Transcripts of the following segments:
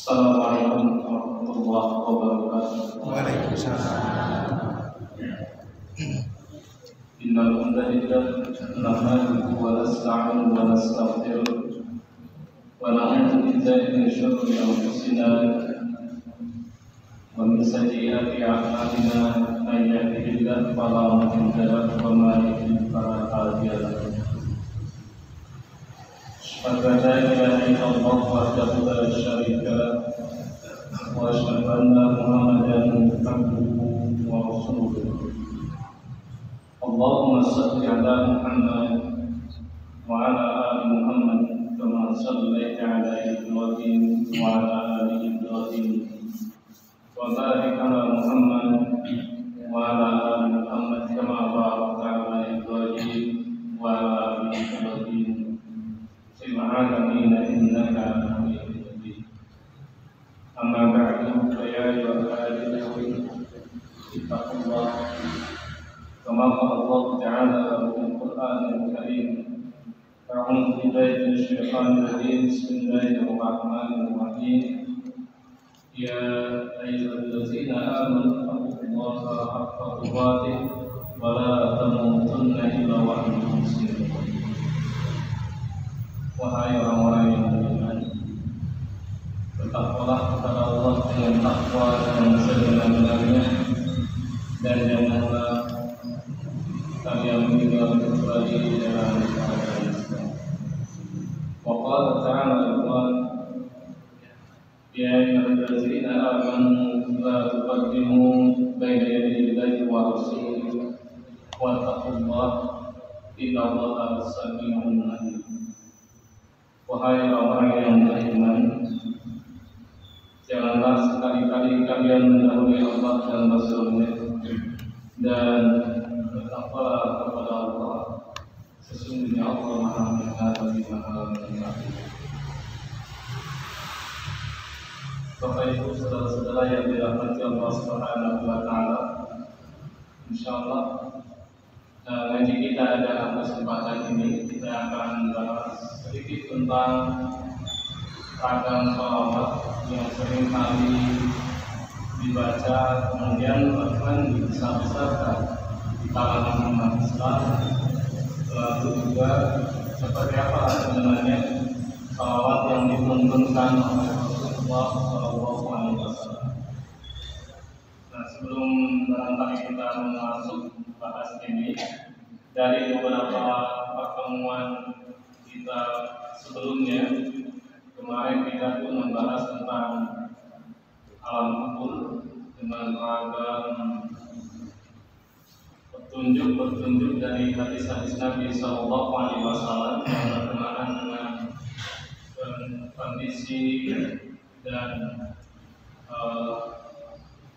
Assalamualaikum warahmatullahi wabarakatuh. Waalaikumsalam. Innal hamdalillah nahmaduhu wa nasta'inuhu wa nastaghfiruh wa na'udzu billahi min shururi anfusina wa min sayyiati a'malina may yahdihillahu fala mudilla lahu wa may yudlil fala hadiya lahu. Asyhadu an la ilaha illallah wahdahu la syarika lahu wa asyhadu anna Muhammadan abduhu wa rasuluh. Allahumma salli ala Muhammad wa ala ali Muhammad kama sallaita ala Ibrahim wa ala ali Ibrahim wa barik ala Muhammad wa ala ali Muhammad kama barakta ala Ibrahim wa ala ali Ibrahim fil alamin innaka Hamidum Majid. Amma ba'du fa ya ayyuhal ittaqullah كما قال الله تعالى في القرآن الكريم أعوذ بالله من الشيطان الرجيم بسم الله الرحمن الرحيم يا أيها الذين آمنوا اتقوا الله حق تقاته ولا تموتن إلا وأنتم مسلمون. Wahai orang-orang yang beriman, bertakwalah kepada Allah dengan takwa yang sebenar-benarnya, dan janganlah kalian meninggal kecuali di dalam keadaan Islam. Wa qala ta'ala ya ayyuhallazina amanu la tuqaddimu baina yaday Allahi wa rasulihi wattaqullaha innallaha samii'un 'aliim. Wahai orang yang beriman, janganlah sekali-kali kalian mendahului Allah dan Rasul-Nya, dan bertakwalah kepada Allah. Sesungguhnya Allah Maha Mendengar lagi Maha Mengetahui. Bapak Ibu saudara-saudara yang dirahmati Allah Subhanahu wa Ta'ala, insyaallah ngaji kita dalam kesempatan ini kita akan bahas sedikit tentang ragam shalawat yang sering kali dibaca kemudian bahkan dibesar-besarkan di kalangan umat Islam. Lalu juga seperti apa sebenarnya shalawat yang dituntunkan oleh Rasulullah SAW. Nah, sebelum barangkali kita masuk bahas ini, dari beberapa pertemuan kita sebelumnya, kemarin kita pun membahas tentang alam kubur dengan ragam petunjuk dari hadis-hadis Nabi Sallallahu Alaihi Wasallam yang berkenaan dengan kondisi dan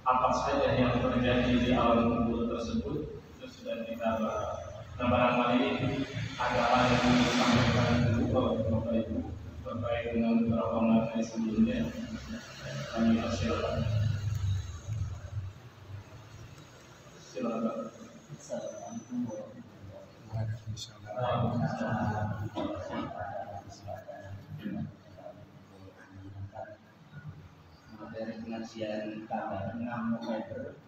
apa saja yang terjadi di alam kubur tersebut itu sudah kita bahas. Nah, barangkali ada hal yang disampaikan dulu Bapak Ibu terkait dengan beberapa materi sebelumnya. Kami persilakan. Silakan. Assalamualaikum warahmatullahi wabarakatuh. Materi pengajian tanggal 6 November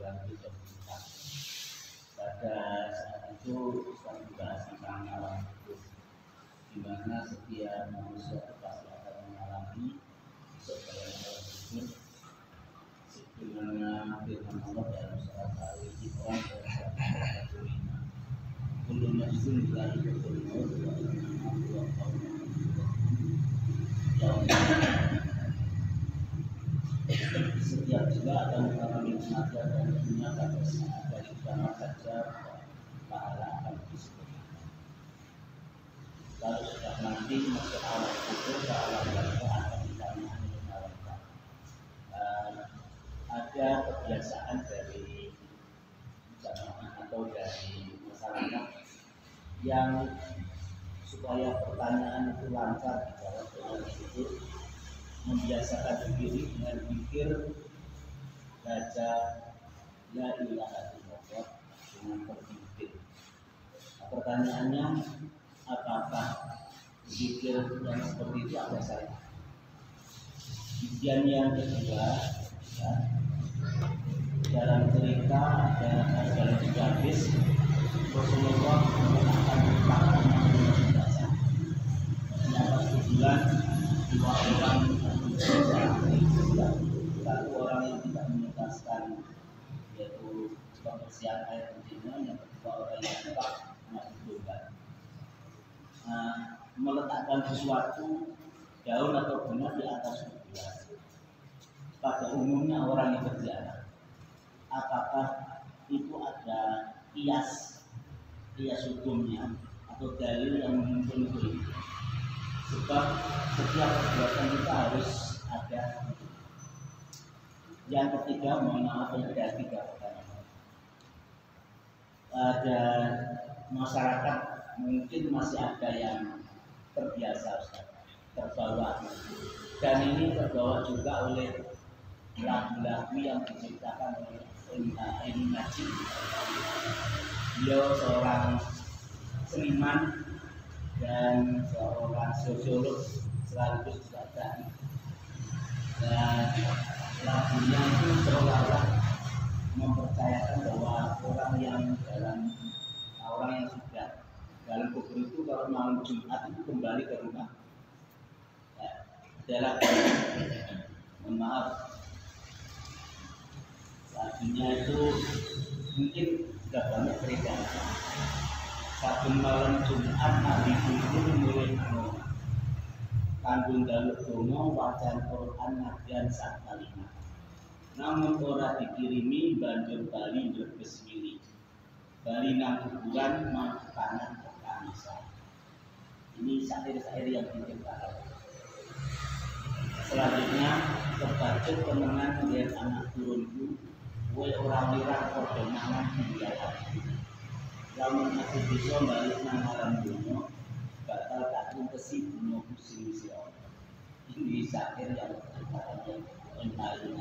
2024. Pada saat itu kita membahas tentang alam kubur, di mana setiap manusia pasti akan mengalami sebagai alam kubur. Sebagaimana firman Allah dalam surat Al-Imran ayat 105. Kullu nafsin dha'iqatul maut wa innama tuwaffawna setiap jiwa akan mengalami kematian dan dunia pada saat dari mana saja pahala akan disebutkan. Lalu sudah nanti masuk alam kubur ke alam barzakh akan ditanya oleh malaikat. Ada kebiasaan dari jamaah atau dari masyarakat yang supaya pertanyaan itu lancar dijawab oleh itu, membiasakan diri dengan pikir baca la ilaha illallah dengan berpikir. Pertanyaannya, apakah zikir yang seperti itu ada saya? Kemudian yang kedua, ya, dalam cerita dalam hadis Rasulullah mengatakan tentang di atas bulan dua orang satu orang yang tidak menuntaskan yaitu kebersihan air bersihnya, yang kedua orang yang suka mati domba. Meletakkan sesuatu daun atau bunga di atas bulan. Pada umumnya orang yang berjalan, apakah itu ada kias hukumnya atau dalil yang menuntun itu? Sebab setiap perbuatan kita harus ada. Yang ketiga, mohon maaf, ada 3 pertanyaan. Ada masyarakat mungkin masih ada yang terbiasa, terbawa, dan ini terbawa juga oleh lagu-lagu yang diciptakan oleh Aini Najib. Beliau seorang seniman dan seorang sosiolog sekaligus juga dai. Dan lagunya itu seolah-olah mempercayakan bahwa orang yang sudah dalam kubur itu kalau malam Jumat itu kembali ke rumah. Adalah mohon maaf, lagunya itu mungkin sudah banyak beredar. Satu malam Jumat hari itu mulai kandung daluk dongo wacan Quran nadyan sak kalimat. Namun ora dikirimi banjur bali brebes milih. Bali nang kuburan makanan kekanisa. Ini syair-syair yang diciptakan. Selanjutnya terbacut kemenangan lihat anak turunku, kowe ora mirah padha mangan biaya. Lamun aku bisa balik nang alam dunia, bakal tak kesi dunia pusing sira. Ini syair yang paling.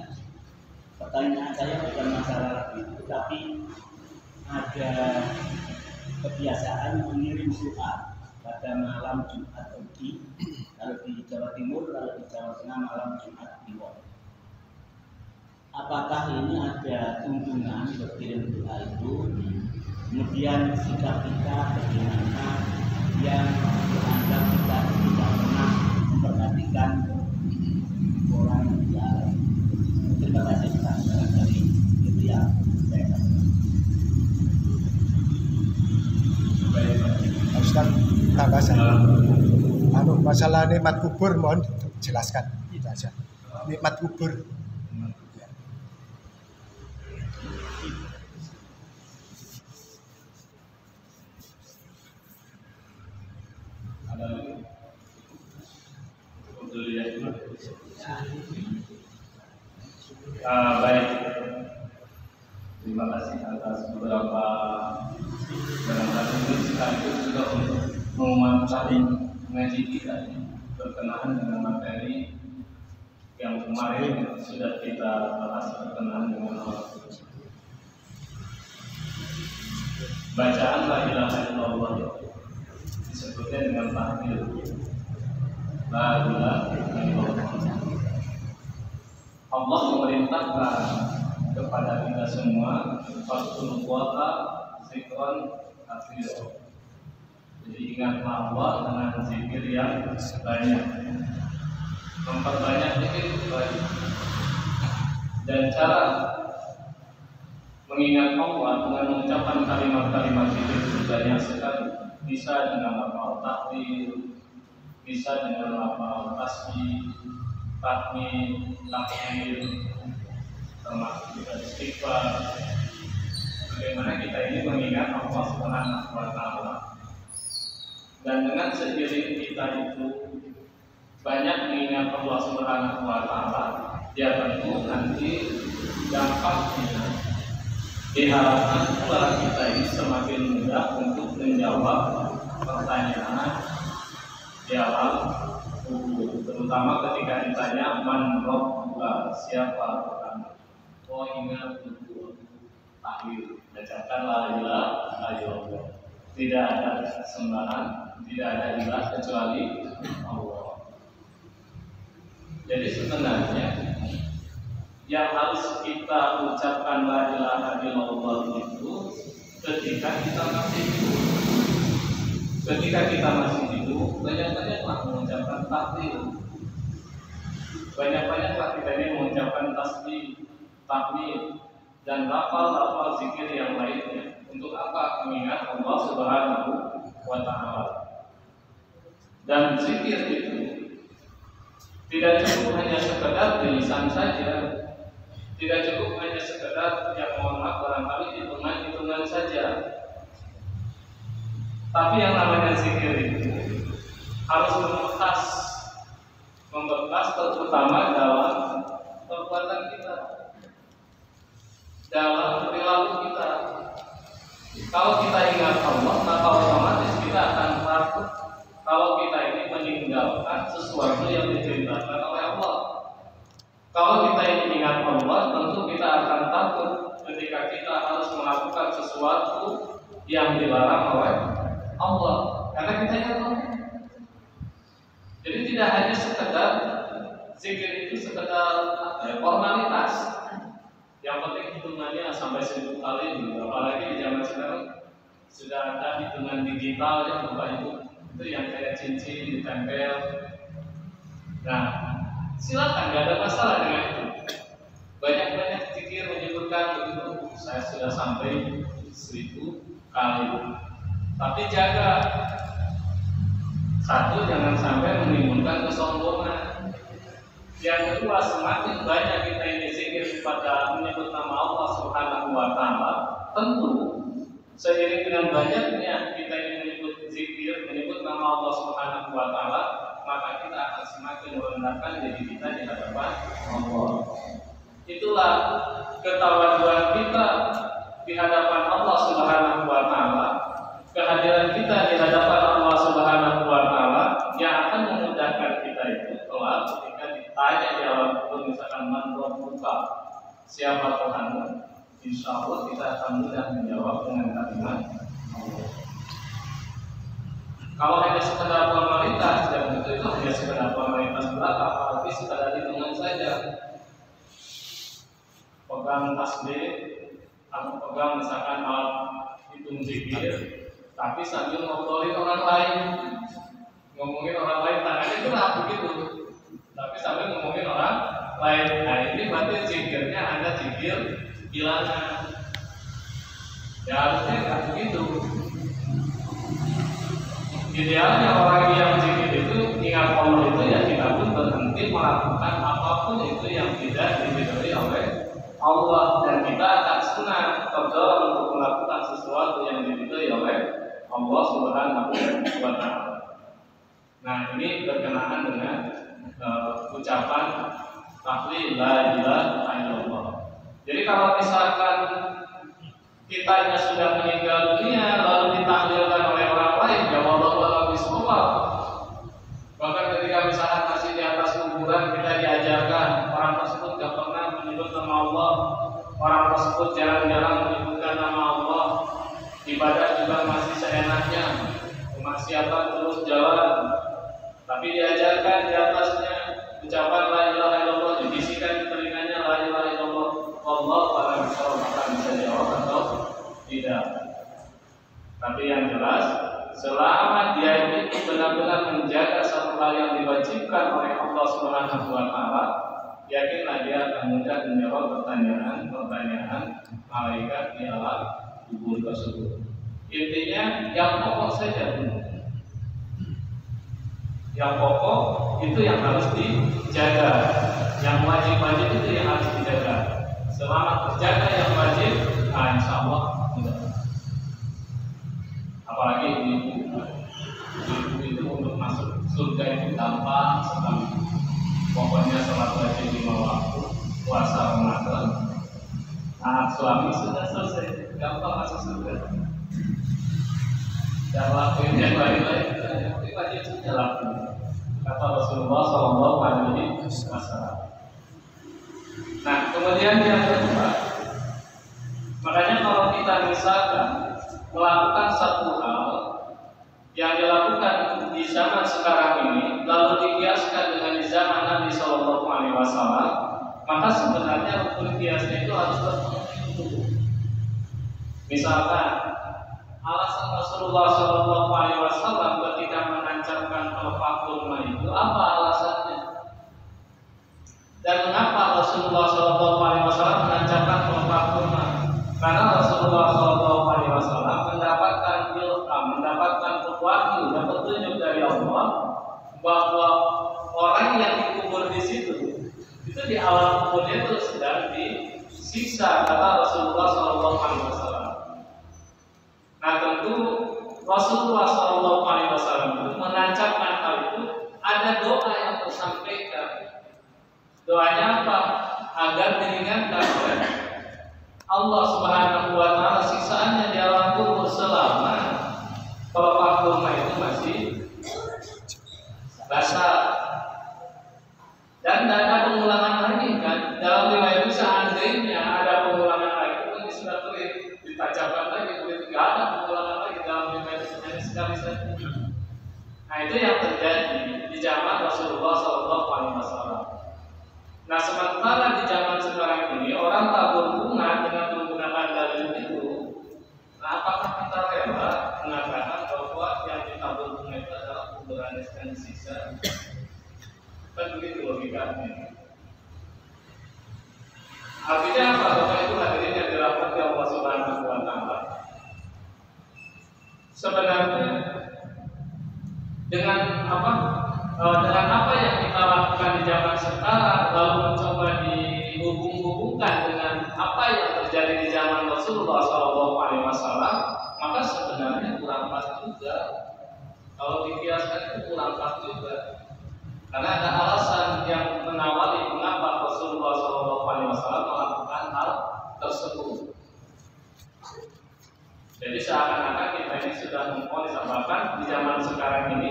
Pertanyaan saya bukan masalah itu, tapi ada kebiasaan mengirim surat pada malam Jumat pagi. Kalau di Jawa Timur, kalau di Jawa Tengah malam Jumat Kliwon. Apakah ini ada tuntunan berkirim doa itu? Kemudian sikap kita bagaimana yang dianggap kita tidak pernah memperhatikan orang yang jalan. Terima kasih dari itu yang saya katakan. Ustaz, tambahan. Masalah nikmat kubur mohon dijelaskan. Itu aja. Nikmat kubur. Ada lagi? Untuk lihat dulu. Baik. Terima kasih atas beberapa barangkali ini sekaligus juga untuk menguatkan ngaji kita berkenaan dengan materi yang kemarin sudah kita bahas berkenaan dengan Allah. Bacaan la ilaha illallah disebutnya dengan tahlil. La ilaha illallah. Allah memerintahkan kepada kita semua fasul kuota zikron katsira. Jadi ingatlah Allah dengan zikir yang banyak. Memperbanyak zikir itu baik. Dan cara mengingat Allah dengan mengucapkan kalimat-kalimat zikir itu banyak sekali. Bisa dengan lafal takbir, bisa dengan lafal tasbih, tahmid, takbir, termasuk juga istighfar. Bagaimana kita ini mengingat Allah Subhanahu wa Ta'ala. Dan dengan seiring kita itu banyak mengingat Allah Subhanahu wa Ta'ala, ya tentu nanti dampaknya diharapkan pula kita ini semakin mudah untuk menjawab pertanyaan di alam kubur, terutama ketika ditanya man rabbuka, siapa Tuhan. Oh, ingat itu tahlil, bacakan la ilaha illallah. Tidak ada sembahan, tidak ada ilah kecuali Allah. Jadi sebenarnya yang harus kita ucapkan la ilaha illallah itu ketika kita masih hidup. Ketika kita masih hidup, banyak-banyaklah mengucapkan tahlil. Banyak-banyaklah kita ini mengucapkan tasbih, tahmid, dan lafal-lafal zikir yang lainnya. Untuk apa? Mengingat Allah Subhanahu wa Ta'ala. Dan zikir itu tidak cukup hanya sekedar di lisan saja, tidak cukup hanya sekedar yang mohon maaf barangkali hitungan-hitungan saja. Tapi yang namanya zikir itu harus membekas terutama dalam perbuatan kita, dalam perilaku kita. Kalau kita ingat Allah, maka otomatis kita akan takut kalau kita ini meninggalkan sesuatu yang diperintahkan oleh Allah. Kalau kita ini ingat Allah, tentu kita akan takut ketika kita harus melakukan sesuatu yang dilarang oleh Allah, karena kita ingat Allah. Jadi tidak hanya sekedar zikir itu sekedar formalitas. Yang penting hitungannya sampai 1000 kali, apalagi di zaman sekarang sudah ada hitungan digital yang Bapak Ibu. Itu yang kayak cincin ditempel. Nah, silakan, nggak ada masalah dengan itu. Banyak-banyak zikir menyebutkan begitu, saya sudah sampai 1000 kali. Tapi jaga, satu, jangan sampai menimbulkan kesombongan. Yang kedua, semakin banyak kita ini zikir pada menyebut nama Allah Subhanahu wa Ta'ala, tentu seiring dengan banyaknya kita ini menyebut zikir, menyebut nama Allah Subhanahu wa Ta'ala, maka kita akan semakin merendahkan diri kita di hadapan Allah. Itulah ketawaduan kita di hadapan Allah Subhanahu wa Ta'ala, kehadiran kita di hadapan Allah Subhanahu wa Ta'ala yang akan memudahkan kita itu kelak ketika ditanya di alam kubur, misalkan man rabbuka, siapa Tuhanmu, insya Allah kita akan mudah menjawab dengan kalimat Allah. Kalau hanya sekedar formalitas, dan itu hanya sekedar formalitas belaka, apalagi sekedar hitungan saja. Pegang tasbih atau pegang misalkan alat hitung zikir, tapi sambil ngobrolin orang lain, ngomongin orang lain, tangannya itu lah begitu, tapi sambil ngomongin orang lain. Nah, ini berarti zikirnya ada zikir bilangan. Ya harusnya nggak begitu. Idealnya orang yang zikir itu ingat Allah itu ya kita pun berhenti melakukan apapun itu yang tidak diridhoi oleh Allah, dan kita akan senang terdorong untuk melakukan sesuatu yang diridhoi oleh Allah Subhanahu wa Ta'ala. Nah, ini berkenaan dengan ucapan tahlil la ilaha illallah. Jadi kalau misalkan kitanya sudah meninggal dunia lalu ditahlilkan oleh orang lain, ya wallahu a'lam bishawab. Bahkan ketika misalkan masih di atas kuburan kita diajarkan orang tersebut tidak pernah menyebut nama Allah, orang tersebut jarang-jarang menyebutkan nama Allah, ibadah juga masih seenaknya, kemaksiatan terus jalan, tapi diajarkan di atasnya ucapan la ilaha illallah, dibisikan di telinganya la ilaha illallah. Allah pada bisa jawab atau tidak. Tapi yang jelas, selama dia ini benar-benar menjaga satu hal yang diwajibkan oleh Allah Subhanahu wa Ta'ala, yakinlah dia akan mudah menjawab pertanyaan malaikat di alam kubur tersebut. Intinya yang pokok saja, yang pokok itu yang harus dijaga, yang wajib-wajib itu yang harus dijaga. Selama terjaga yang wajib, insya Allah mudah. Apalagi ibu itu untuk masuk surga itu gampang sekali. Pokoknya sholat wajib 5 waktu, puasa Ramadan, anak suami sudah selesai, gampang masuk surga. Dan lakuin yang lain-lain, tapi wajib sudah lakuin. Kata Rasulullah SAW. Nah, kemudian yang kedua, makanya kalau kita misalkan melakukan satu hal yang dilakukan di zaman sekarang ini, lalu dikiaskan dengan di zaman Nabi SAW, maka sebenarnya rukun kiasnya itu harus terpenuhi dulu. Misalkan alasan Rasulullah SAW ketika menancapkan pelepah kurma itu apa alasannya? Dan mengapa Rasulullah SAW menancapkan pelepah kurma? Karena Rasulullah SAW mendapatkan ilham, mendapatkan wahyu dan petunjuk dari Allah bahwa orang yang dikubur di situ itu di alam kuburnya itu sedang disiksa, kata Rasulullah SAW. Nah tentu Rasulullah SAW itu menancapkan hal itu, ada doa yang tersampaikan. Doanya apa? Agar diringankan Allah Subhanahu wa Ta'ala siksaannya di alam kubur selama pelepah kurma itu masih basah. Dan tidak ada pengulangan lagi kan? Dalam riwayat itu seandainya ada pengulangan lagi itu kan sudah kering, ditancapkan lagi, begitu tidak ada pengulangan lagi dalam riwayat itu hanya sekali saja. Nah itu yang terjadi di zaman Rasulullah SAW. Nah sementara di zaman sekarang ini orang tabur bunga dengan menggunakan dalil itu, nah apakah kita rela mengatakan bahwa yang ditabur bunga itu adalah kuburan dan sisa? Kan begitu logikanya. Artinya apa? Bapak itu hadirin yang dirahmati Allah Subhanahu wa Ta'ala. Sebenarnya dengan apa yang kita lakukan di zaman sekarang lalu mencoba dihubung-hubungkan dengan apa yang terjadi di zaman Rasulullah SAW, maka sebenarnya kurang pas juga. Kalau dikiaskan itu kurang pas juga. Karena ada alasan yang menawari mengapa Rasulullah SAW melakukan hal tersebut. Jadi seakan-akan kita ini sudah memponis, bahkan di zaman sekarang ini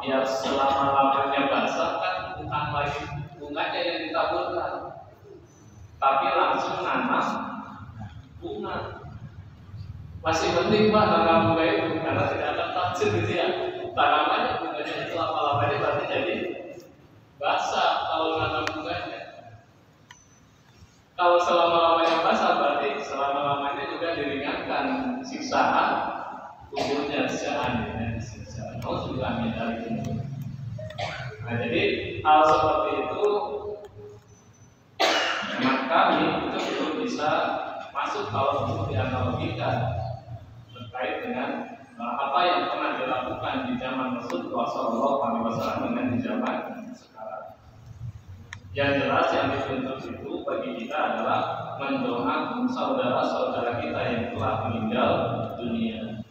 biar selama-lamanya basah kan bukan lagi bunganya yang ditaburkan, tapi langsung nanam bunga. Masih penting Pak tanam bunga itu karena tidak ada tafsir gitu ya. Tanamannya bunganya itu lama-lamanya berarti jadi basah kalau nanam bunganya. Kalau selama-lamanya basah berarti selama-lamanya juga diringankan siksaan kuburnya seandainya disiksa. Mau juga dari itu. Nah jadi hal seperti itu memang kami itu belum bisa masuk kalau untuk dianalogikan terkait dengan apa yang pernah dilakukan di zaman Rasulullah SAW dengan di zaman sekarang. Yang jelas yang dituntut itu bagi kita adalah mendoakan saudara-saudara kita yang telah meninggal dunia.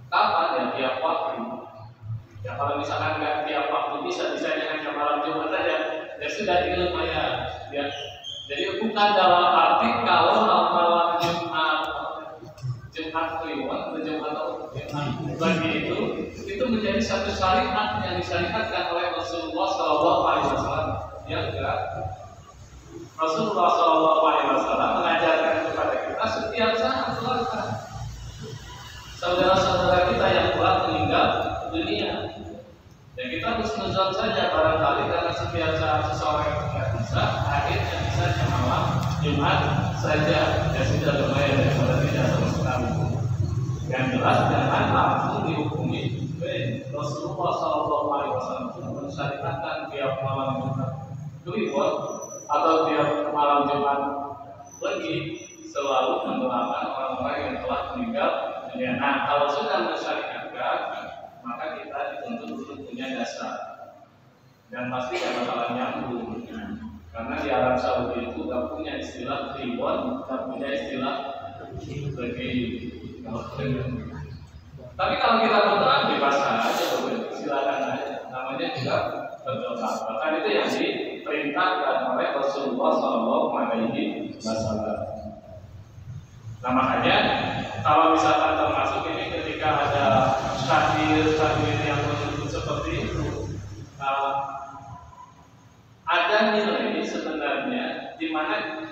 Kapan ya? Tiap waktu. Ya kalau misalkan nggak tiap waktu bisa-bisanya hanya malam Jumat saja, ya sudah itu lumayan. Ya. Jadi bukan dalam arti kalau malam Jumat Kliwon atau Jumat bagi itu menjadi satu syariat yang disyariatkan oleh Rasulullah SAW. Ya enggak. Rasulullah SAW mengajarkan kepada kita setiap saat keluarga saudara-saudara kita yang telah meninggal dunia. Dan kita husnuzon saja barangkali karena setiap saat seseorang yang tidak bisa, akhirnya bisa malam Jumat saja. Ya sudah lumayan daripada tidak sama sekali. Yang jelas jangan langsung dihukumi. Rasulullah SAW mensyariatkan tiap malam Jumat Kliwon atau tiap malam Jumat Legi selalu mendoakan orang-orang yang telah meninggal dunia. Nah, kalau sudah mensyariatkan, maka kita dituntut untuk punya dasar dan pasti tidak bakalan nyambung. Karena di Arab Saudi itu tidak punya istilah Kliwon, tidak punya istilah Legi. Tapi kalau kita berdoa bebas aja, silakan aja. Namanya juga berdoa. Bahkan itu yang diperintahkan oleh Rasulullah SAW. Nah makanya kalau misalkan termasuk ini ketika ada takdir yang menyebut seperti itu, ada nilai sebenarnya di mana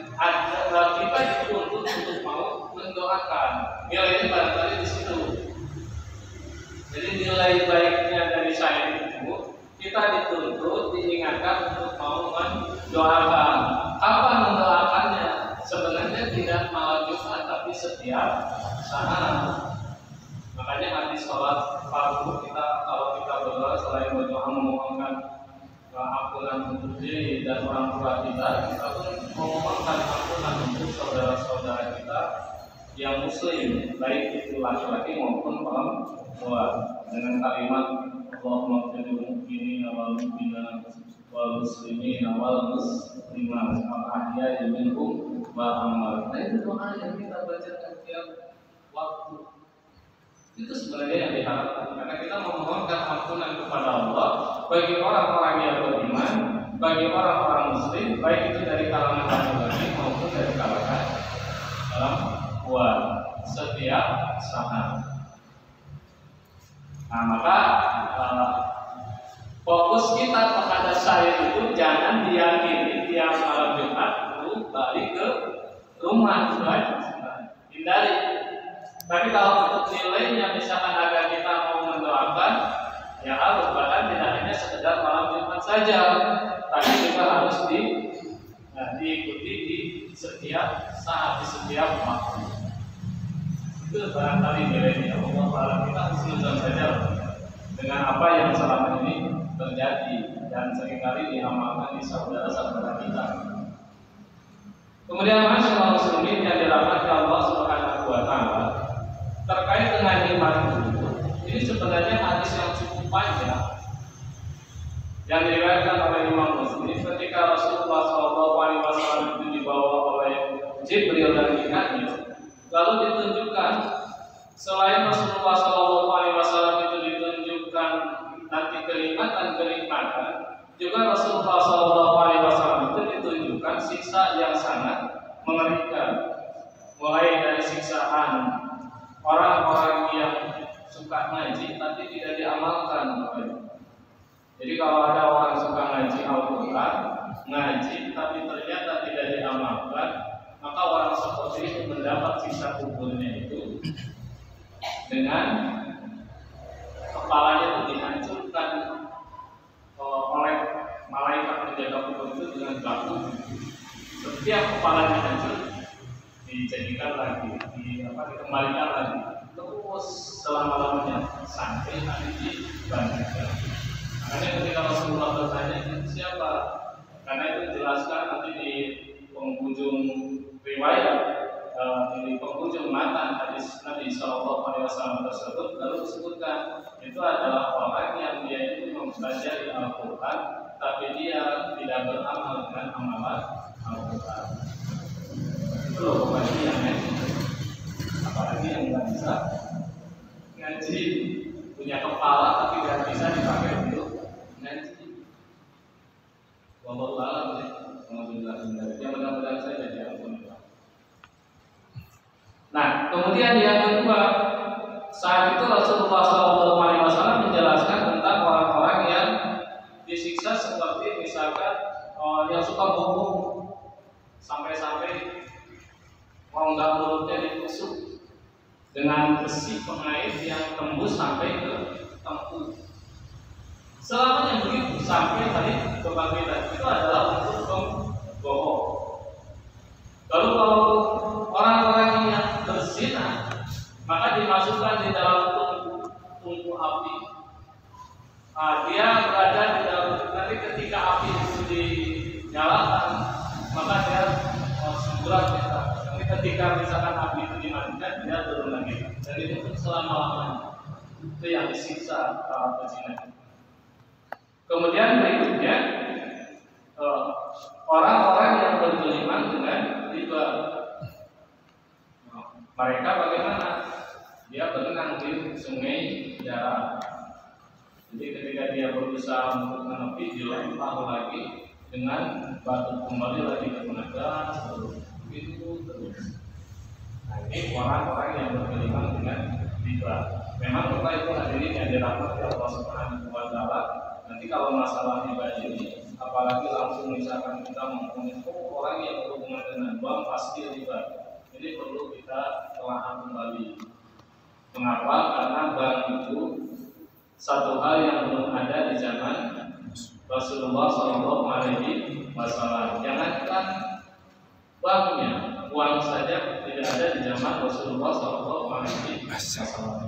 kita dituntut untuk mau mendoakan. Nilainya barangkali di situ. Jadi nilai baiknya dari saya itu kita dituntut, diingatkan untuk mau mendoakan. Apa mendoakannya? Sebenarnya tidak malam Jumat, tapi setiap saat. Makanya hadis sholat fardu kita, kalau kita berdoa selain berdoa memohonkan ampunan untuk diri dan orang tua kita pun memohonkan ampunan untuk saudara-saudara kita yang muslim, baik itu laki-laki maupun perempuan, dengan kalimat Allahumma fil mu'minina wal mu'minat wal muslimina wal muslimat al-ahya'i minhum wal amwat. Nah, itu doa yang kita baca setiap waktu. Itu sebenarnya yang diharapkan, karena kita memohonkan ampunan kepada Allah bagi orang-orang yang beriman, bagi orang-orang muslim, baik itu dari kalangan laki-laki maupun dari kalangan perempuan, setiap saat. Nah, maka fokus kita kepada saya itu jangan diyakini tiap malam Jumat perlu balik ke rumah, hindari. Tapi kalau untuk nilainya misalkan agar kita mau mendoakan, ya harus, bahkan tidak hanya sekedar malam Jumat saja, tapi juga harus diikuti di setiap saat, di setiap waktu. Itu barangkali nilainya. Allah kita harus nonton saja dengan apa yang selama ini terjadi dan seringkali diamalkan di saudara-saudara kita. Kemudian masyaallah muslimin yang dirahmati Allah Subhanahu wa taala, terkait dengan iman ini sebenarnya hadis yang cukup panjang yang diriwayatkan oleh Imam Muslim ketika Rasulullah SAW itu dibawa oleh Jibril dan Mikail, lalu ditunjukkan selain Rasulullah SAW itu ditunjukkan nanti kenikmatan, juga Rasulullah SAW itu ditunjukkan siksa yang sangat mengerikan, mulai dari siksaan orang-orang yang suka ngaji tapi tidak diamalkan. Jadi kalau ada orang suka ngaji Al-Quran, ngaji tapi ternyata tidak diamalkan, maka orang seperti itu mendapat siksa kuburnya itu dengan kepalanya itu dihancurkan oleh malaikat penjaga kubur itu dengan batu. Setiap kepalanya hancur dijadikan lagi, dikembalikan lagi terus selama-lamanya sampai hari dibandingkan. Makanya ketika Rasulullah bertanya siapa, karena itu dijelaskan nanti di penghujung riwayat, di penghujung matan hadis Nabi SAW tersebut, lalu disebutkan itu adalah orang yang dia itu mempelajari Al-Quran tapi dia tidak beramal dengan amalan Al-Quran. Itu loh pokoknya yang ngaji, apalagi yang nggak bisa ngaji, punya kepala tapi nggak bisa dipakai untuk ngaji. Wallahu a'lam. Yang mudah-mudahan saya jadi ampun. Nah, kemudian yang kedua, saat itu Rasulullah SAW menjelaskan tentang orang-orang yang disiksa seperti misalkan yang suka bohong sampai-sampai rongga mulutnya ditusuk dengan besi pengait yang tembus sampai ke tempur. Selamanya begitu sampai tadi kebangkitan itu adalah untuk pembohong. Lalu kalau orang-orang yang berzina, maka dimasukkan di dalam tungku api. Dia berada di dalam, nanti ketika api itu dinyalakan, maka dia semburat kita. Tapi ketika misalkan api itu dimatikan, dia turun lagi. Dan itu selama-lamanya. Itu yang disiksa para pezina. Kemudian berikutnya orang-orang yang bergeliman dengan riba. Mereka bagaimana? Dia berenang di sungai darah. Jadi ketika dia berusaha untuk menepi, dilempar lagi dengan batu kembali lagi ke tenaga, begitu terus. Nah, ini orang-orang yang bergeliman dengan riba. Memang kita itu hadirin yang dirahmati Allah Subhanahu wa taala. Nanti kalau masalah riba ini, apalagi langsung misalkan kita ngomongin orang yang berhubungan dengan bank pasti riba. Ini perlu kita telah kembali. Mengapa? Karena bank itu satu hal yang belum ada di zaman Rasulullah SAW. Jangankan banknya, uang saja tidak ada di zaman Rasulullah SAW.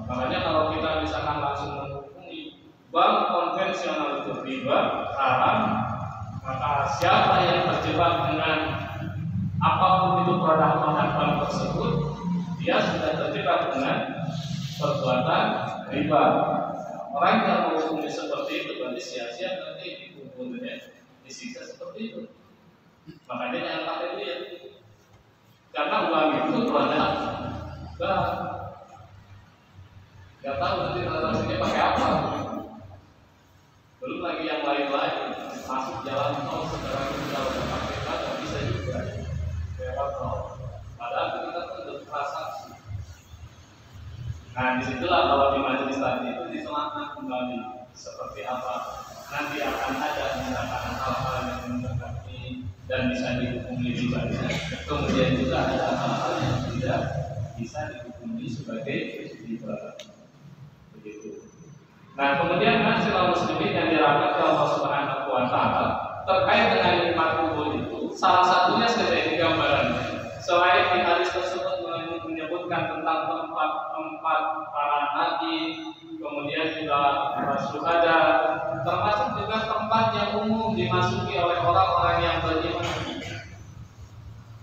Makanya kalau kita misalkan langsung menghubungi bank konvensional itu riba, haram, maka siapa yang terjebak dengan apapun itu produk-produk bank tersebut, dia sudah terjebak dengan perbuatan riba. Orang yang menghubungi seperti itu berarti sia-sia nanti dikumpulnya disiksa seperti itu. Makanya jangan pakai duit, karena uang itu produk bank. Gak tahu nanti transaksinya pakai apa. Belum lagi yang lain-lain, masuk jalan tol sekarang kita udah pakai nggak bisa juga. Padahal kita tuh transaksi. Nah disitulah kalau di majelis tadi itu diterangkan kembali seperti apa nanti akan ada misalkan hal-hal yang mendekati dan bisa dihukumi riba. Kemudian juga ada hal-hal yang tidak bisa dihukumi sebagai riba. Begitu. Nah kemudian masyarakat muslimin yang dirahmati Allah Subhanahu Wa Taala terkait dengan nikmat kubur itu, salah satunya sebagai gambarannya. Selain di hadis tersebut menyebutkan tentang tempat para nabi, kemudian juga para syuhada, termasuk juga tempat yang umum dimasuki oleh orang-orang yang beriman.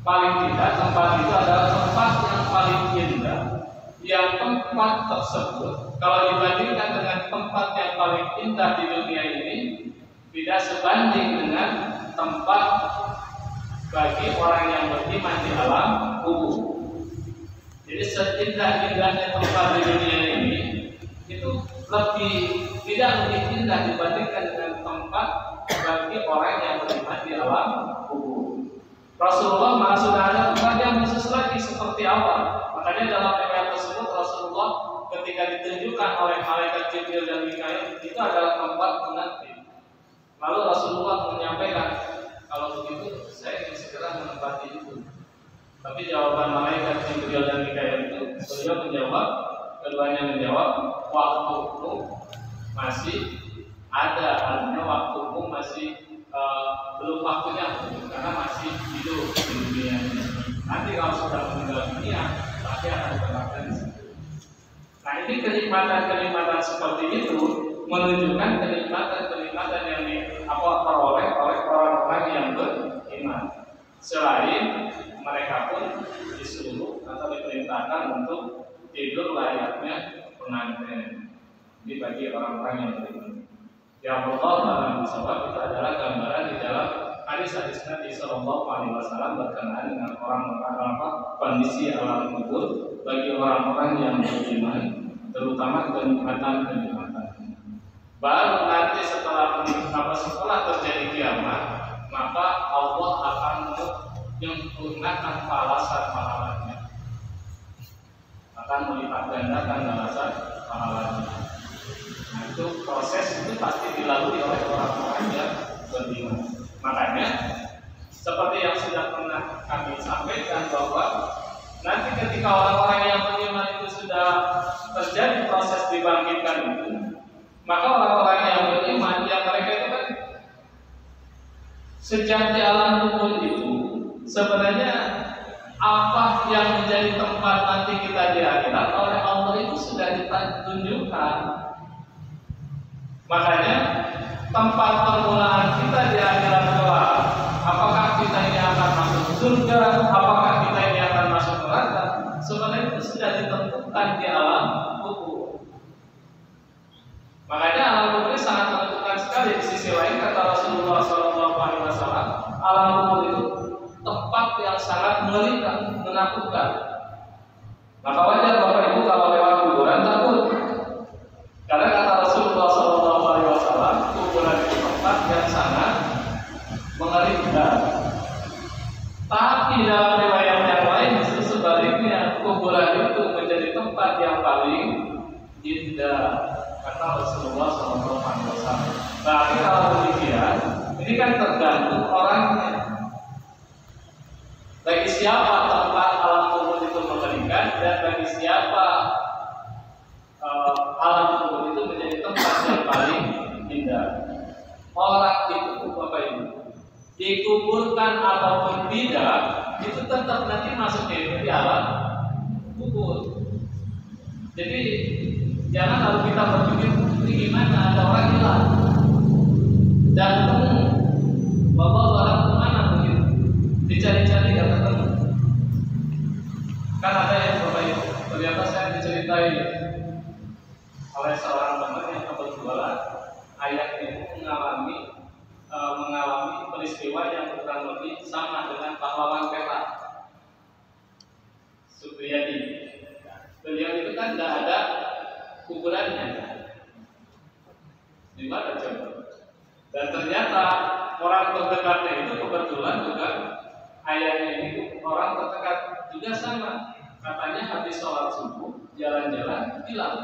Paling tidak tempat itu adalah tempat yang paling indah. Yang tempat tersebut kalau dibandingkan dengan tempat yang paling indah di dunia ini tidak sebanding dengan tempat bagi orang yang beriman di alam kubur. Jadi seindah-indahnya tempat di dunia ini itu tidak lebih indah dibandingkan dengan tempat bagi orang yang beriman di alam kubur. Rasulullah malah sudah ada tempat yang khusus lagi seperti apa. Makanya dalam riwayat tersebut Rasulullah ketika ditunjukkan oleh malaikat Jibril dan Mikail itu adalah tempat menanti. Lalu Rasulullah menyampaikan, kalau begitu saya ingin segera menempati itu. Tapi jawaban malaikat Jibril dan Mikail itu, beliau menjawab, keduanya menjawab, waktumu masih ada, artinya waktumu masih belum waktunya, karena masih hidup di dunia ini. Nanti kalau sudah meninggal dunia, pasti akan ditempatkan di situ. Nah ini kenikmatan-kenikmatan seperti itu menunjukkan kenikmatan-kenikmatan yang diperoleh oleh orang-orang yang beriman. Selain mereka pun disuruh atau diperintahkan untuk tidur layaknya pengantin. Ini bagi orang-orang yang beriman. Yang Allah dalam musabab itu adalah gambaran di dalam hadis-hadis Nabi Sallallahu Alaihi Wasallam berkenaan dengan orang-orang kondisi alam kubur bagi orang-orang yang beriman, terutama kenikmatan-kenikmatan. Baru nanti setelah terjadi kiamat, maka Allah akan menyempurnakan balasan pahalanya, akan melipat gandakan balasan pahalanya. Nah itu proses itu pasti dilalui oleh orang-orang yang beriman. Makanya seperti yang sudah pernah kami sampaikan bahwa nanti ketika orang-orang yang beriman itu sudah terjadi proses dibangkitkan itu, maka orang-orang yang beriman yang mereka itu kan sejak di alam kubur itu sebenarnya apa yang menjadi tempat nanti kita di akhirat oleh Allah itu sudah ditunjukkan. Makanya tempat permulaan kita di akhirat kelak, apakah kita ini akan masuk surga, apakah kita ini akan masuk neraka, sebenarnya itu sudah ditentukan di alam kubur. Makanya alam kubur ini sangat menentukan sekali. Di sisi lain kata Rasulullah SAW, alam kubur itu tempat yang sangat mengerikan, menakutkan. Maka wajar Bapak Ibu kalau lewat kuburan takut. Karena kata Rasulullah SAW, kuburan itu tempat yang sangat mengerikan. Tapi dalam riwayat yang lain justru sebaliknya, kuburan itu menjadi tempat yang paling indah. Kata Rasulullah SAW. Berarti kalau demikian, ini kan tergantung orangnya. Bagi siapa tempat alam kubur itu mengerikan, dan bagi siapa alam kubur itu menjadi tempat yang paling indah. Orang dikuburkan ataupun tidak, itu tetap nanti masuknya itu di alam kubur. Jadi jangan lalu kita berpikir ini gimana, ada orang hilang dan ketemu, bapak orang kemana mungkin dicari-cari gak ketemu. Kan ada yang bapak itu, ternyata saya diceritai oleh seorang teman yang kebetulan ayahnya itu mengalami peristiwa yang kurang lebih sama dengan pahlawan Perak Supriyadi. Beliau itu kan tidak ada kuburannya, di mana coba? Dan ternyata orang terdekatnya itu kebetulan juga ayahnya ini orang terdekat juga sama. Katanya habis sholat subuh jalan-jalan hilang.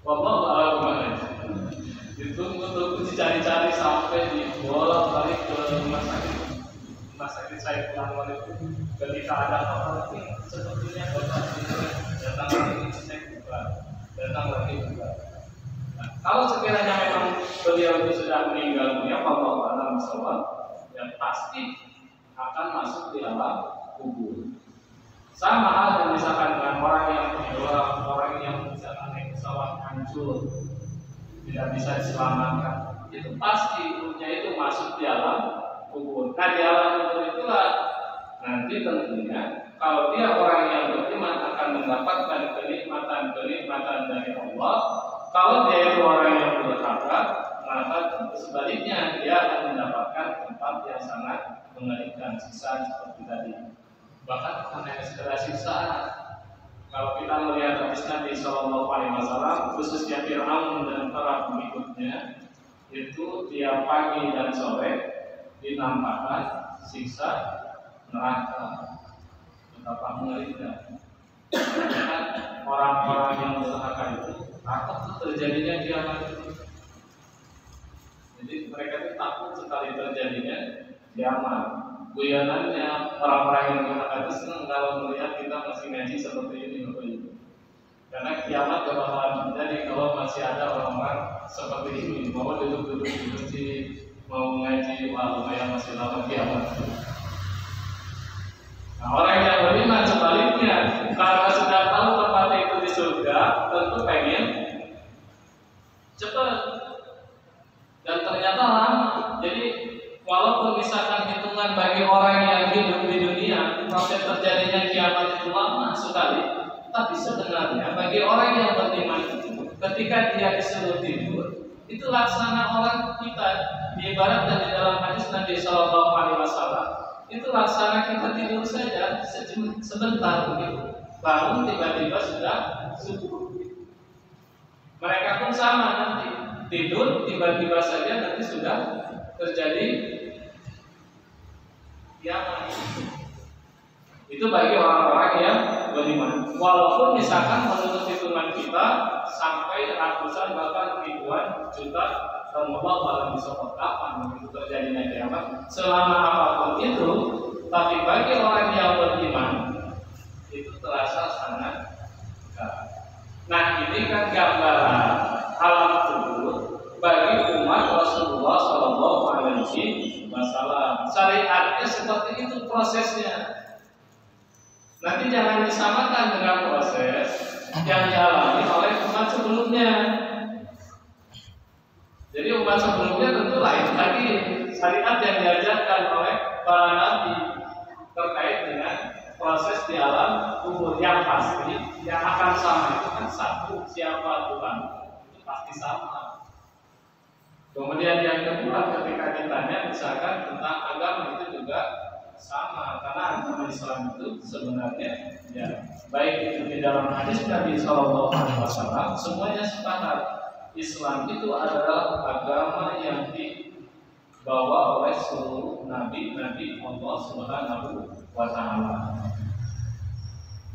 Wallahu a'lam. Itu dicari-cari sampai dibolak-balik ke rumah sakit saya pulang itu. Ketika ada orang ini sepertinya bapak datang lagi saya buka, datang lagi buka. Nah, kalau sekiranya memang beliau itu sudah meninggal dunia, wallahu a'lam bishawab, yang pasti akan masuk di alam kubur. Sama halnya misalkan dengan orang yang tenggelam, orang yang misalkan naik pesawat hancur, tidak bisa diselamatkan, itu pasti ruhnya itu masuk di alam kubur. Nah, di alam kubur itulah nanti tentunya kalau dia orang yang beriman akan mendapatkan kenikmatan dari Allah. Kalau dia itu orang yang durhaka, maka tentu sebaliknya dia akan mendapatkan tempat yang sangat mengerikan, siksa seperti tadi. Bahkan bukan hanya sekedar siksaan. Kalau kita melihat hadis Nabi SAW, khususnya Fir'aun dan para pengikutnya, itu tiap pagi dan sore dinampakkan siksa neraka. Betapa mengerikan. Orang-orang yang durhaka itu takut terjadinya kiamat itu. Jadi mereka itu takut sekali terjadinya kiamat. Guyonannya orang-orang yang durhaka itu senang kalau melihat kita masih ngaji seperti ini, Bapak Ibu. Karena kiamat gak bakalan terjadi kalau masih ada orang-orang seperti ini. Mau duduk-duduk di masjid, mau ngaji, wah lumayan masih lama kiamat. Nah, orang yang beriman sebaliknya, karena sudah tahu tempatnya itu di surga, tentu pengen cepat. Dan ternyata lama. Jadi walaupun misalkan hitungan bagi orang yang hidup di dunia, proses terjadinya kiamat itu lama sekali, tapi sebenarnya bagi orang yang beriman itu, ketika dia disuruh tidur, itu laksana orang kita. Diibaratkan di dalam hadis Nabi SAW, itu laksana kita tidur saja sebentar begitu, bangun tiba-tiba sudah subuh. Mereka pun sama nanti tidur tiba-tiba saja nanti sudah terjadi kiamat. Itu bagi orang-orang yang beriman. Walaupun misalkan menurut hitungan kita sampai ratusan bahkan ribuan juta tahun Allah bisa kapan begitu terjadinya kiamat, selama apapun itu, tapi bagi orang yang beriman itu terasa sangat dekat. Nah, ini kan gambaran alam kubur bagi umat Rasulullah SAW. Syariatnya seperti itu prosesnya. Nanti jangan disamakan dengan proses yang dialami oleh umat sebelumnya. Jadi umat sebelumnya tentu lain lagi syariat yang diajarkan oleh para nabi terkait dengan proses di alam kubur. Yang pasti yang akan sama itu kan satu, siapa Tuhan, itu pasti sama. Kemudian yang kedua, ketika ditanya misalkan tentang agama, itu juga sama, karena agama Islam itu sebenarnya ya baik itu di dalam hadis Nabi SAW semuanya sepakat Islam itu adalah agama yang dibawa oleh seluruh nabi-nabi Allah Subhanahu wa Ta'ala.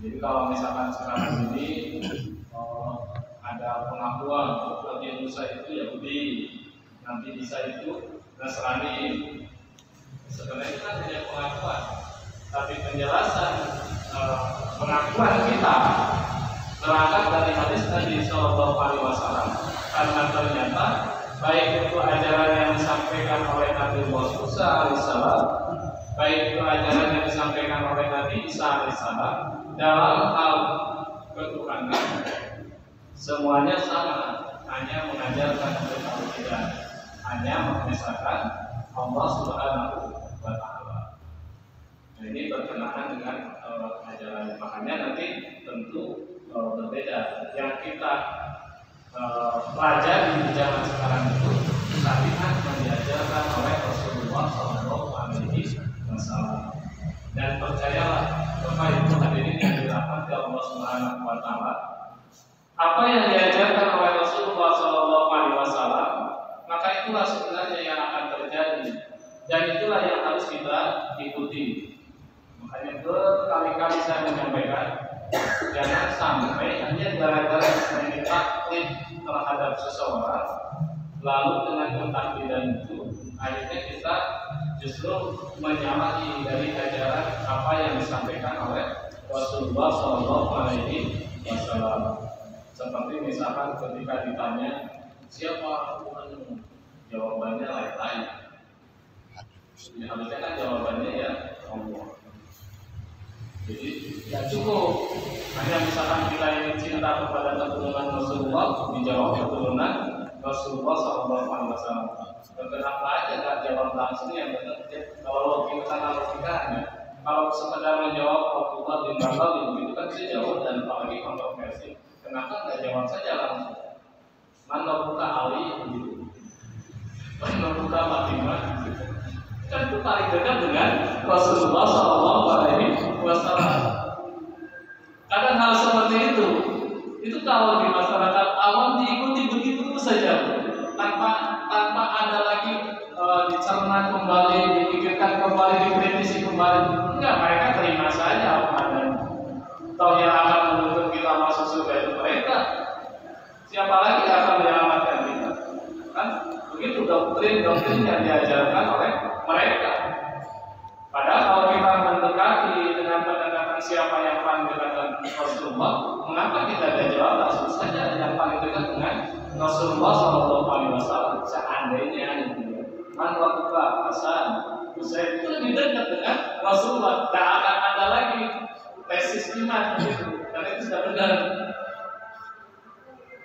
Jadi kalau misalkan sekarang ini ada pengakuan Nabi Musa itu Yahudi, Nabi Isa itu Nasrani, sebenarnya itu kan hanya pengakuan, tapi penjelasan pengakuan kita berangkat dari hadis Nabi SAW, karena ternyata baik itu ajaran yang disampaikan disampaikan oleh Nabi Musa alaihissalam, baik itu ajaran yang disampaikan oleh Nabi Isa alaihissalam dalam hal ketuhanan, semuanya sama, hanya mengajarkan ketauhidan, hanya mengesahkan Allah Subhanahu wa Ta'ala. Nah, ini berkenaan dengan ajaran, makanya nanti tentu berbeda. Yang kita pelajari di zaman sekarang itu syariat yang diajarkan oleh Rasulullah SAW. Dan percayalah, Bapak Ibu hadirin yang dirahmati Allah Subhanahu wa Ta'ala, apa yang diajarkan oleh Rasulullah SAW, maka itulah sebenarnya yang akan terjadi, dan itulah yang harus kita ikuti. Makanya berkali-kali saya menyampaikan, jangan sampai hanya gara-gara kita taklid terhadap seseorang, lalu dengan pentaklidan itu akhirnya kita justru menyalahi dari ajaran apa yang disampaikan oleh Rasulullah SAW. Seperti misalkan ketika ditanya siapa Tuhanmu, jawabannya lain-lain. Harusnya kan jawabannya ya Allah. Jadi ya cukup hanya misalkan kita ingin cinta kepada keturunan Rasulullah, dijawab keturunan Rasulullah SAW. Kenapa aja nggak jawab langsung yang benar? Kalau kita hanya kalau sekedar menjawab Abdullah bin Bakar itu kan bisa jawab, dan apalagi kontroversi. Kenapa nggak jawab saja langsung? Mana buka Ali gitu, mana buka Fatimah, kan itu paling dekat dengan Rasulullah SAW. Kadang hal seperti itu kalau di masyarakat awam diikuti begitu saja, tanpa ada lagi dicerna kembali, dipikirkan kembali, dikritisi kembali. Enggak, mereka terima saja apa adanya. Tahu yang akan menuntut kita masuk surga itu mereka. Siapa lagi yang akan menyelamatkan kita? Kan begitu doktrin yang diajarkan oleh mereka. Padahal kalau kita mendekati dengan pendekatan siapa yang paling dekat dengan Rasulullah, mengapa kita tidak jawab langsung saja yang paling dekat dengan Rasulullah SAW? Seandainya man wakuka Hasan Husain itu lebih dekat dengan Rasulullah, tidak akan ada lagi tesis iman gitu, karena itu sudah benar.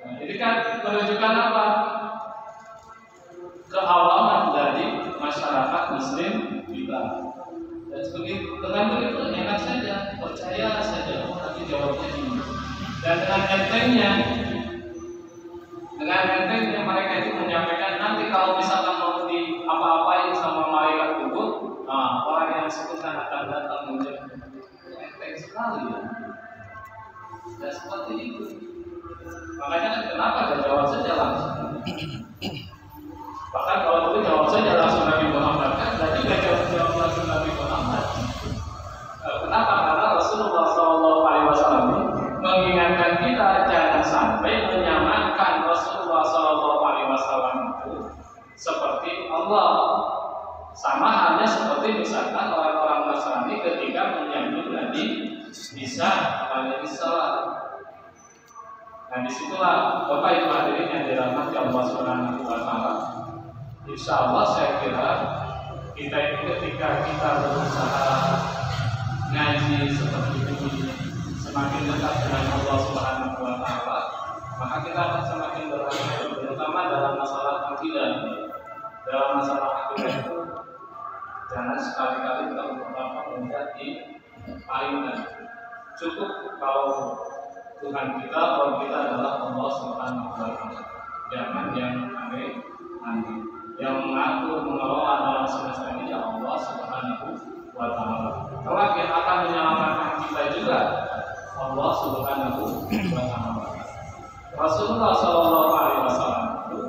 Nah, ini kan menunjukkan apa? Keawaman dari masyarakat Muslim kita. Dan dengan begitu enak saja, percaya saja, nanti jawabnya ini. Dan dengan entengnya mereka itu menyampaikan, nanti kalau misalkan mau di apa-apain sama malaikat kubur, nah orang yang disebutkan akan datang menjemput. Enteng sekali ya. Dan seperti itu. Makanya kenapa ada jawab saja langsung? Bahkan kalau itu jawab saja langsung Nabi Muhammad, kan berarti nggak jawab langsung Nabi Muhammad. Kenapa? Karena Rasulullah SAW mengingatkan kita jangan sampai menyamakan Rasulullah SAW itu seperti Allah. Sama halnya seperti misalkan orang-orang Nasrani ketika menyambut Nabi Isa alaihissalam. Nah disitulah Bapak Ibu hadirin yang dirahmati Allah Subhanahu wa Ta'ala. Insya Allah saya kira kita ini ketika kita berusaha ngaji seperti ini, semakin dekat dengan Allah Subhanahu wa Ta'ala, maka kita akan semakin berhasil, terutama dalam masalah akidah. Dalam masalah akidah itu jangan sekali-kali kita menjadi palingan. Cukup kalau Tuhan kita, kalau kita adalah Allah Subhanahu wa Ta'ala. Jangan yang aneh-aneh. Yang mengatur, mengelola dalam semesta ini ya Allah Subhanahu wa Ta'ala. Kelak yang akan menyelamatkan kita juga Allah Subhanahu wa Ta'ala. Rasulullah SAW itu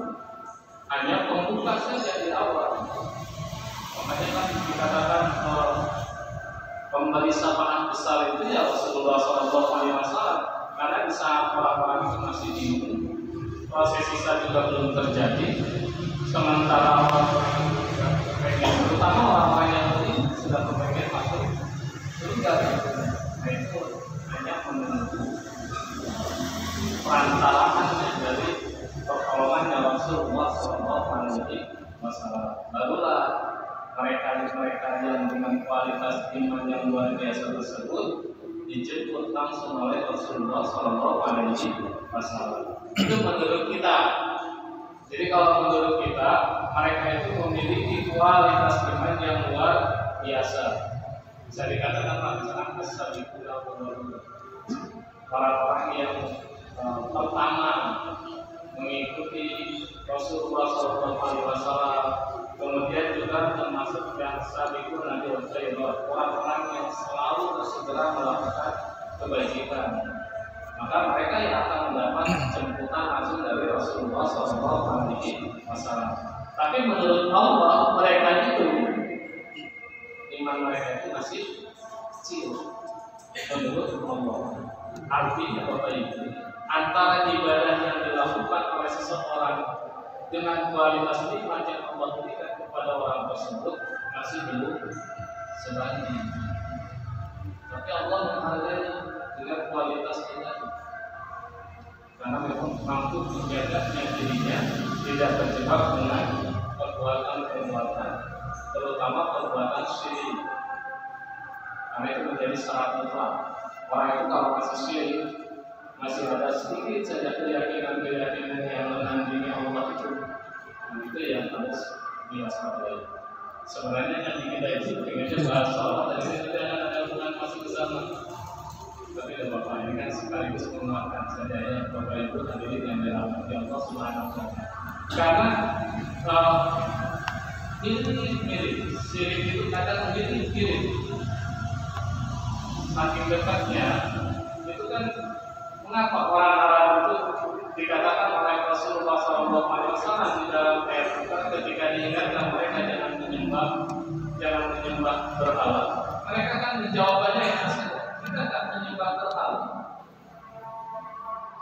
hanya pembuka saja di awal. Makanya kan dikatakan pemberi syafaat besar itu ya Rasulullah SAW, karena di saat orang-orang itu masih bingung, proses sisa juga belum terjadi. Sementara orang-orang pengen, terutama orang-orang yang ini sudah kepengen masuk surga. Nah itu hanya menunggu perantaraan dari pertolongan Rasulullah SAW masalah. Barulah mereka yang dengan kualitas iman yang luar biasa tersebut dijemput langsung oleh Rasulullah Shallallahu Alaihi Wasallam. Itu menurut kita. Jadi kalau menurut kita, mereka itu memiliki kualitas iman yang luar biasa. Bisa dikatakan misalnya as-sabiqul awwalun, orang-orang yang pertama mengikuti Rasulullah Shallallahu Alaihi Wasallam. Kemudian juga termasuk yang sabiqun nabil khairat, orang-orang yang selalu bersegera melakukan kebajikan. Maka mereka yang akan mendapat jemputan langsung dari Rasulullah SAW. Tapi menurut Allah mereka itu iman mereka itu masih kecil. Menurut Allah, artinya apa itu? Antara ibadah yang dilakukan oleh seseorang dengan kualitas iman yang Allah berikan kepada orang tersebut masih belum sebanding. Tapi Allah menghargai dengan kualitas iman, karena memang mampu menjaganya dirinya tidak terjebak dengan perbuatan-perbuatan, terutama perbuatan syirik. Karena itu menjadi syarat mutlak. Orang itu kalau masih syirik, masih ada sedikit saja keyakinan yang menandingi Allah itu yang harus diwaspadai. Sebenarnya yang kita itu pengennya bahas sholat dan ini tidak ada hubungan masuk ke sana. Tapi ada Bapak ini kan sekaligus menguatkan saja ya Bapak Ibu hadirin yang dirahmati Allah Subhanahu wa Ta'ala. Karena ini mirip, syirik itu kadang mirip. Saking dekatnya, itu kan mengapa orang Arab itu dikatakan oleh Rasulullah SAW di dalam ayat itu ketika diingatkan mereka jangan menyembah berhala. Mereka kan jawabannya yang saja. Kita akan menyembah berhala.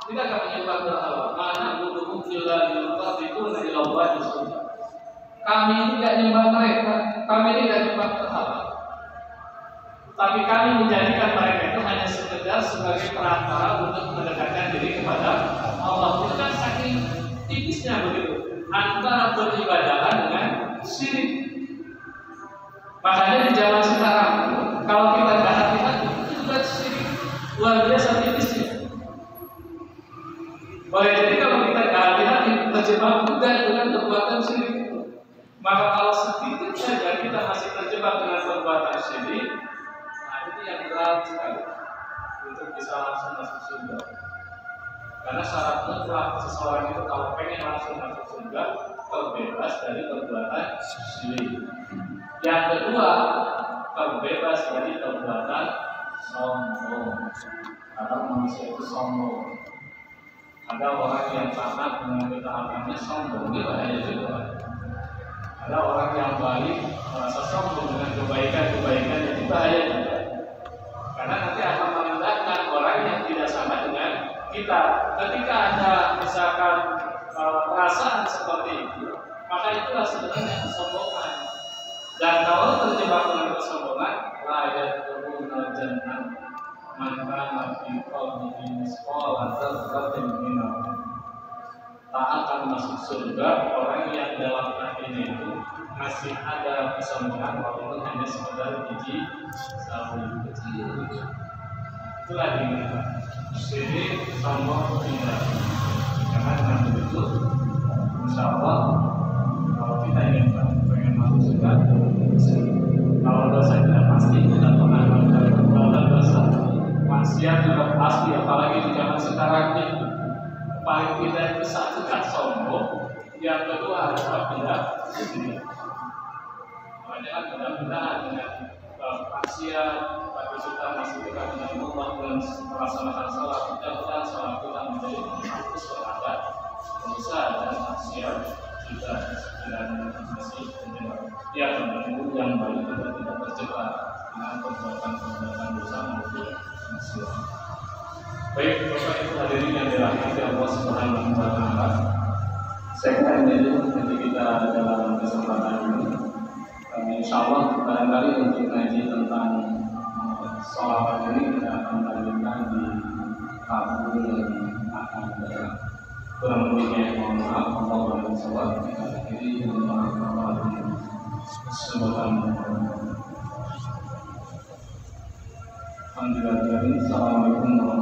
Kita akan menyembah berhala. Mana butuh illa yutafiduna ila Allah subhanahu. Kami ini tidak menyembah mereka. Kami ini tidak menyembah berhala. Tapi kami menjadikan mereka itu hanya sekedar sebagai perantara untuk mendekatkan diri kepada Allah. Itu kan saking tipisnya begitu antara peribadahan dengan syirik. Makanya di zaman sekarang kalau kita nggak hati-hati itu juga syirik luar biasa tipisnya. Boleh jadi kalau kita nggak hati-hati terjebak juga dengan perbuatan syirik. Maka kalau sedikit saja kita masih terjebak dengan perbuatan syirik, itu yang berat sekali untuk bisa langsung masuk surga. Karena syarat mutlak seseorang itu kalau pengen langsung masuk surga terbebas dari perbuatan syirik. Yang kedua, terbebas dari perbuatan sombong. Karena manusia itu sombong. Ada orang yang taat dengan ketaatannya sombong, itu bahaya juga. Ada orang yang baik merasa sombong dengan kebaikan-kebaikan, itu bahaya juga. Karena nanti akan merendahkan orang yang tidak sama dengan kita. Ketika ada misalkan perasaan seperti itu, maka itulah sebenarnya kesombongan. Dan kalau terjebak dengan kesombongan, layak turun jannah maka nabi qalbihi misqala dzarratin min al-iman. Tak akan masuk surga orang yang dalam hatinya itu masih ada kesombongan walaupun hanya sekedar biji sawi kecil. Itulah diingatkan. Syirik sombong tidak. Karena dengan begitu, insya Allah kalau kita ingin pengen masuk surga, kalau dosa tidak pasti kita pernah melakukan dosa. Maksiat juga pasti, apalagi di zaman sekarang ini. Paling tidak itu satu kan sombong, yang kedua adalah tidak syirik. Makanya mudah-mudahan dengan maksiat, tapi kita masih dekat dengan Allah dan melaksanakan sholat, mudah-mudahan sholat kita menjadi menghapus terhadap dosa dan maksiat kita dan masih terjebak. Ya, tentu yang baik kita tidak terjebak dengan perbuatan-perbuatan dosa maupun maksiat. Baik, Bapak Ibu hadirin yang dirahmati Allah Subhanahu wa Ta'ala. Saya kira ini dulu nanti kita dalam kesempatan ini. Insya Allah barangkali untuk ngaji tentang sholawat ini kita akan lanjutkan di tabung yang akan datang. Kurang lebihnya mohon maaf. Allah SWT kita akhiri. Assalamualaikum warahmatullahi